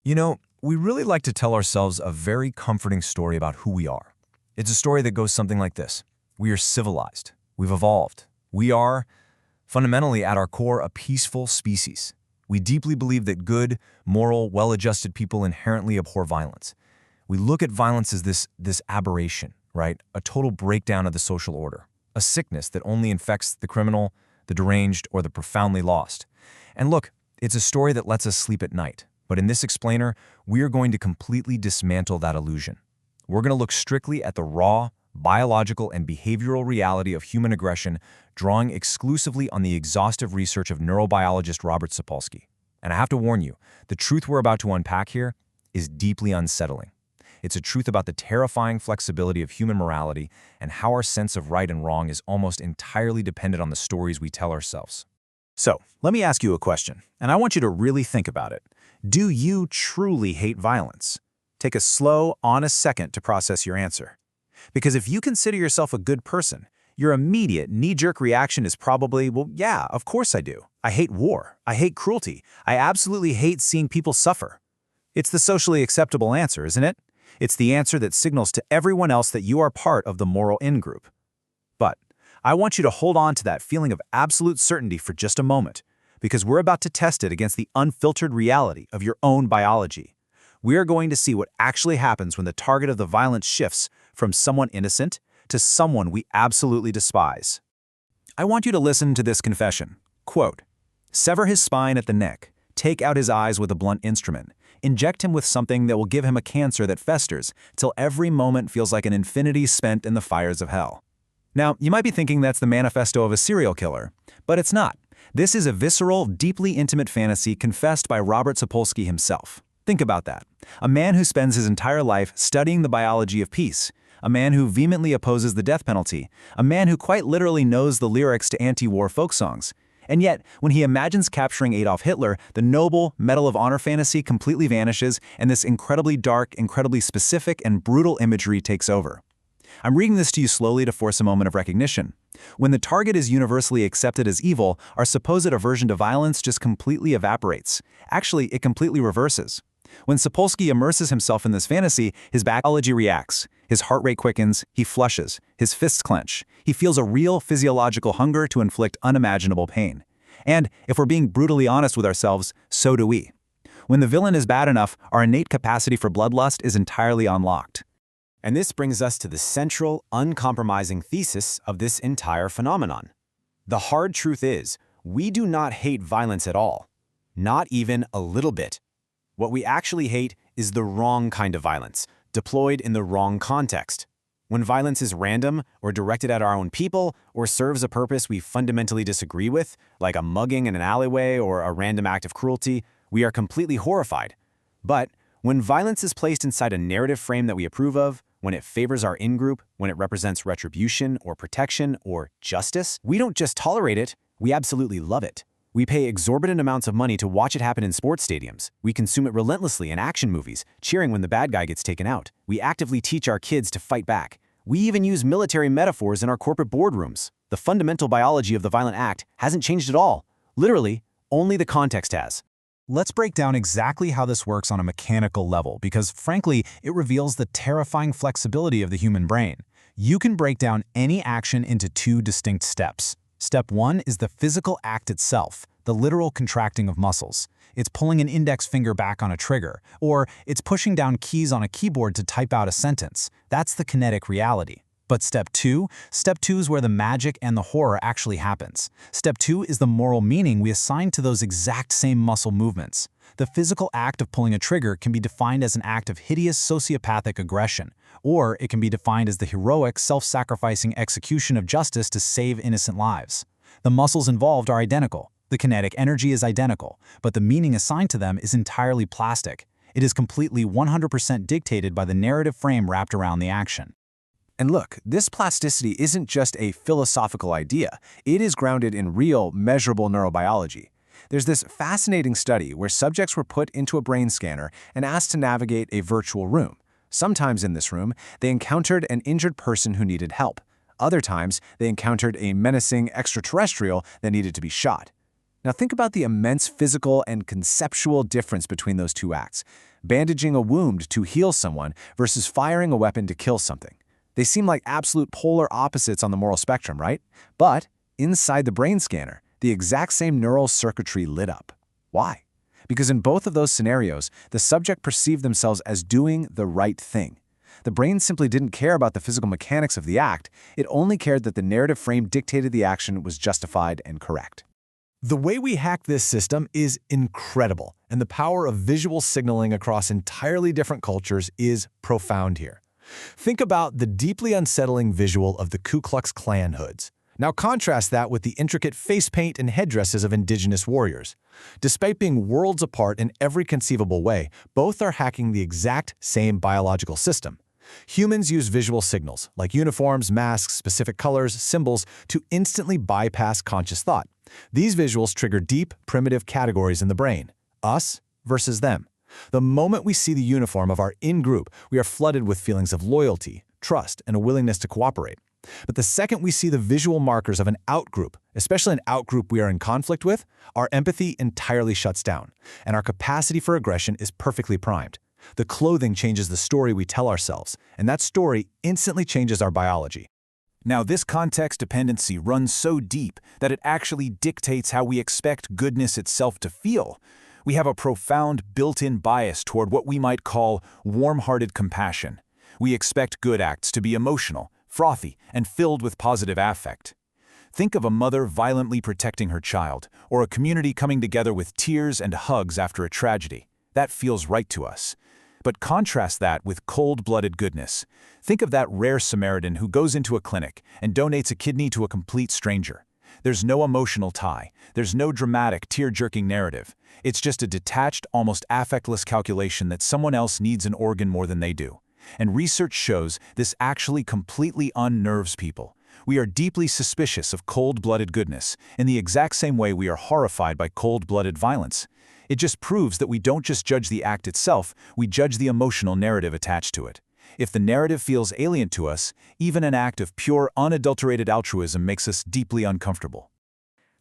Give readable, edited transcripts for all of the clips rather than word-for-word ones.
You know, we really like to tell ourselves a very comforting story about who we are. It's a story that goes something like this. We are civilized. We've evolved. We are, fundamentally at our core, a peaceful species. We deeply believe that good, moral, well-adjusted people inherently abhor violence. We look at violence as this aberration, right? A total breakdown of the social order. A sickness that only infects the criminal, the deranged, or the profoundly lost. And look, it's a story that lets us sleep at night. But in this explainer, we are going to completely dismantle that illusion. We're going to look strictly at the raw, biological, and behavioral reality of human aggression, drawing exclusively on the exhaustive research of neurobiologist Robert Sapolsky. And I have to warn you, the truth we're about to unpack here is deeply unsettling. It's a truth about the terrifying flexibility of human morality and how our sense of right and wrong is almost entirely dependent on the stories we tell ourselves. So, let me ask you a question, and I want you to really think about it. Do you truly hate violence? Take a slow, honest second to process your answer. Because if you consider yourself a good person, your immediate knee-jerk reaction is probably, well, yeah, of course I do. I hate war. I hate cruelty. I absolutely hate seeing people suffer. It's the socially acceptable answer, isn't it? It's the answer that signals to everyone else that you are part of the moral in-group. But I want you to hold on to that feeling of absolute certainty for just a moment, because we're about to test it against the unfiltered reality of your own biology. We are going to see what actually happens when the target of the violence shifts from someone innocent to someone we absolutely despise. I want you to listen to this confession. Quote, "Sever his spine at the neck, take out his eyes with a blunt instrument, inject him with something that will give him a cancer that festers till every moment feels like an infinity spent in the fires of hell." Now, you might be thinking that's the manifesto of a serial killer, but it's not. This is a visceral, deeply intimate fantasy confessed by Robert Sapolsky himself. Think about that. A man who spends his entire life studying the biology of peace, a man who vehemently opposes the death penalty, a man who quite literally knows the lyrics to anti-war folk songs. And yet, when he imagines capturing Adolf Hitler, the noble Medal of Honor fantasy completely vanishes, and this incredibly dark, incredibly specific, and brutal imagery takes over. I'm reading this to you slowly to force a moment of recognition. When the target is universally accepted as evil, our supposed aversion to violence just completely evaporates. Actually, it completely reverses. When Sapolsky immerses himself in this fantasy, his biology reacts. His heart rate quickens, he flushes, his fists clench. He feels a real physiological hunger to inflict unimaginable pain. And, if we're being brutally honest with ourselves, so do we. When the villain is bad enough, our innate capacity for bloodlust is entirely unlocked. And this brings us to the central, uncompromising thesis of this entire phenomenon. The hard truth is, we do not hate violence at all. Not even a little bit. What we actually hate is the wrong kind of violence, deployed in the wrong context. When violence is random, or directed at our own people, or serves a purpose we fundamentally disagree with, like a mugging in an alleyway or a random act of cruelty, we are completely horrified. But when violence is placed inside a narrative frame that we approve of, when it favors our in-group, when it represents retribution or protection or justice, we don't just tolerate it, we absolutely love it. We pay exorbitant amounts of money to watch it happen in sports stadiums. We consume it relentlessly in action movies, cheering when the bad guy gets taken out. We actively teach our kids to fight back. We even use military metaphors in our corporate boardrooms. The fundamental biology of the violent act hasn't changed at all. Literally, only the context has. Let's break down exactly how this works on a mechanical level, because frankly, it reveals the terrifying flexibility of the human brain. You can break down any action into two distinct steps. Step 1 is the physical act itself, the literal contracting of muscles. It's pulling an index finger back on a trigger, or it's pushing down keys on a keyboard to type out a sentence. That's the kinetic reality. But Step 2 is where the magic and the horror actually happens. Step 2 is the moral meaning we assign to those exact same muscle movements. The physical act of pulling a trigger can be defined as an act of hideous sociopathic aggression, or it can be defined as the heroic, self-sacrificing execution of justice to save innocent lives. The muscles involved are identical. The kinetic energy is identical, but the meaning assigned to them is entirely plastic. It is completely 100% dictated by the narrative frame wrapped around the action. And look, this plasticity isn't just a philosophical idea. It is grounded in real, measurable neurobiology. There's this fascinating study where subjects were put into a brain scanner and asked to navigate a virtual room. Sometimes in this room, they encountered an injured person who needed help. Other times, they encountered a menacing extraterrestrial that needed to be shot. Now think about the immense physical and conceptual difference between those two acts. bandaging a wound to heal someone versus firing a weapon to kill something. They seem like absolute polar opposites on the moral spectrum, right? But inside the brain scanner, the exact same neural circuitry lit up. Why? Because in both of those scenarios, the subject perceived themselves as doing the right thing. The brain simply didn't care about the physical mechanics of the act, it only cared that the narrative frame dictated the action was justified and correct. The way we hack this system is incredible, and the power of visual signaling across entirely different cultures is profound here. Think about the deeply unsettling visual of the Ku Klux Klan hoods. Now contrast that with the intricate face paint and headdresses of indigenous warriors. Despite being worlds apart in every conceivable way, both are hacking the exact same biological system. Humans use visual signals, like uniforms, masks, specific colors, symbols, to instantly bypass conscious thought. These visuals trigger deep, primitive categories in the brain. Us versus them. The moment we see the uniform of our in-group, we are flooded with feelings of loyalty, trust, and a willingness to cooperate. But the second we see the visual markers of an out-group, especially an out-group we are in conflict with, our empathy entirely shuts down, and our capacity for aggression is perfectly primed. The clothing changes the story we tell ourselves, and that story instantly changes our biology. Now, this context dependency runs so deep that it actually dictates how we expect goodness itself to feel. We have a profound built-in bias toward what we might call warm-hearted compassion. We expect good acts to be emotional, frothy, and filled with positive affect. Think of a mother violently protecting her child, or a community coming together with tears and hugs after a tragedy. That feels right to us. But contrast that with cold-blooded goodness. Think of that rare Samaritan who goes into a clinic and donates a kidney to a complete stranger. There's no emotional tie. There's no dramatic, tear-jerking narrative. It's just a detached, almost affectless calculation that someone else needs an organ more than they do. And research shows this actually completely unnerves people. We are deeply suspicious of cold-blooded goodness, in the exact same way we are horrified by cold-blooded violence. It just proves that we don't just judge the act itself, we judge the emotional narrative attached to it. If the narrative feels alien to us, even an act of pure, unadulterated altruism makes us deeply uncomfortable.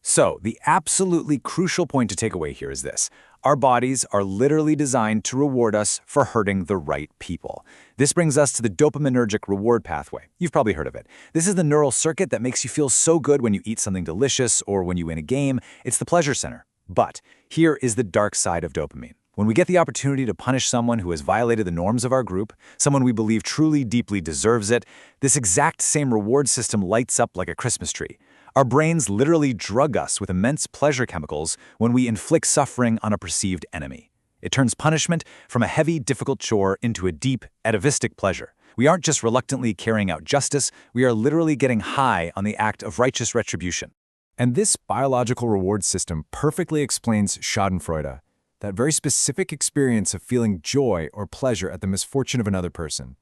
So, the absolutely crucial point to take away here is this. Our bodies are literally designed to reward us for hurting the right people. This brings us to the dopaminergic reward pathway. You've probably heard of it. This is the neural circuit that makes you feel so good when you eat something delicious or when you win a game. It's the pleasure center. But here is the dark side of dopamine. When we get the opportunity to punish someone who has violated the norms of our group, someone we believe truly, deeply deserves it, this exact same reward system lights up like a Christmas tree. Our brains literally drug us with immense pleasure chemicals when we inflict suffering on a perceived enemy. It turns punishment from a heavy, difficult chore into a deep, atavistic pleasure. We aren't just reluctantly carrying out justice, we are literally getting high on the act of righteous retribution. And this biological reward system perfectly explains Schadenfreude, that very specific experience of feeling joy or pleasure at the misfortune of another person.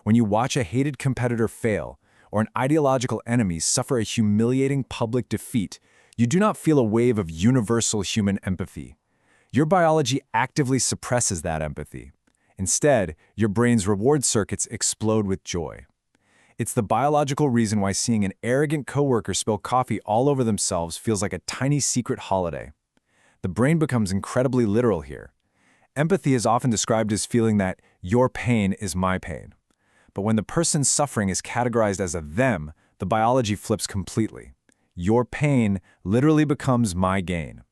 When you watch a hated competitor fail, or an ideological enemy suffer a humiliating public defeat, you do not feel a wave of universal human empathy. Your biology actively suppresses that empathy. Instead, your brain's reward circuits explode with joy. It's the biological reason why seeing an arrogant coworker spill coffee all over themselves feels like a tiny secret holiday. The brain becomes incredibly literal here. Empathy is often described as feeling that your pain is my pain. But when the person's suffering is categorized as a them, the biology flips completely. Your pain literally becomes my gain.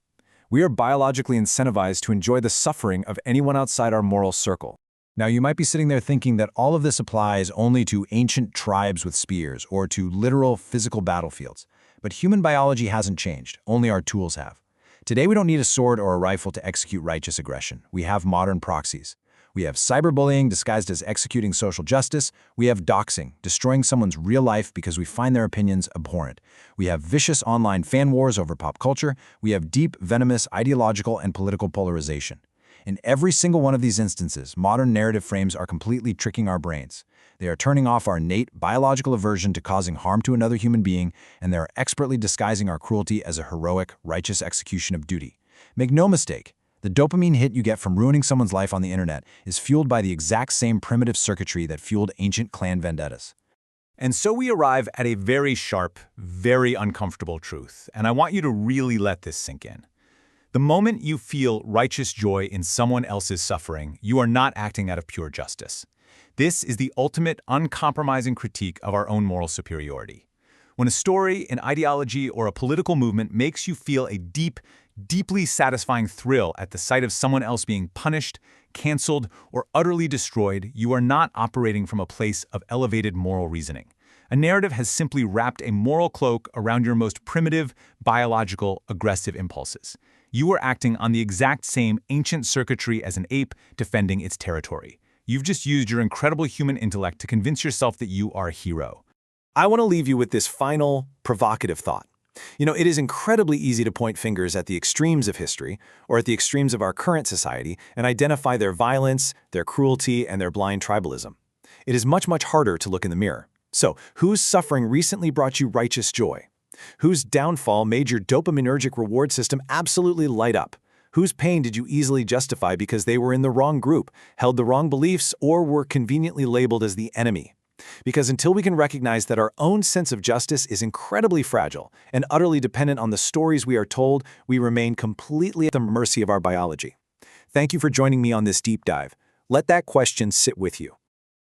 We are biologically incentivized to enjoy the suffering of anyone outside our moral circle. Now, you might be sitting there thinking that all of this applies only to ancient tribes with spears or to literal physical battlefields. But human biology hasn't changed, only our tools have. Today, we don't need a sword or a rifle to execute righteous aggression. We have modern proxies. We have cyberbullying disguised as executing social justice. We have doxing, destroying someone's real life because we find their opinions abhorrent. We have vicious online fan wars over pop culture. We have deep, venomous ideological and political polarization. In every single one of these instances, modern narrative frames are completely tricking our brains. They are turning off our innate biological aversion to causing harm to another human being, and they are expertly disguising our cruelty as a heroic, righteous execution of duty. Make no mistake, the dopamine hit you get from ruining someone's life on the internet is fueled by the exact same primitive circuitry that fueled ancient clan vendettas. And so we arrive at a very sharp, very uncomfortable truth, and I want you to really let this sink in. The moment you feel righteous joy in someone else's suffering, you are not acting out of pure justice. This is the ultimate uncompromising critique of our own moral superiority. When a story, an ideology, or a political movement makes you feel a deeply satisfying thrill at the sight of someone else being punished, canceled, or utterly destroyed, you are not operating from a place of elevated moral reasoning. A narrative has simply wrapped a moral cloak around your most primitive, biological, aggressive impulses. You are acting on the exact same ancient circuitry as an ape defending its territory. You've just used your incredible human intellect to convince yourself that you are a hero. I want to leave you with this final, provocative thought. It is incredibly easy to point fingers at the extremes of history, or at the extremes of our current society, and identify their violence, their cruelty, and their blind tribalism. It is much harder to look in the mirror. So, whose suffering recently brought you righteous joy? Whose downfall made your dopaminergic reward system absolutely light up? Whose pain did you easily justify because they were in the wrong group, held the wrong beliefs, or were conveniently labeled as the enemy? Because until we can recognize that our own sense of justice is incredibly fragile and utterly dependent on the stories we are told, we remain completely at the mercy of our biology. Thank you for joining me on this deep dive. Let that question sit with you.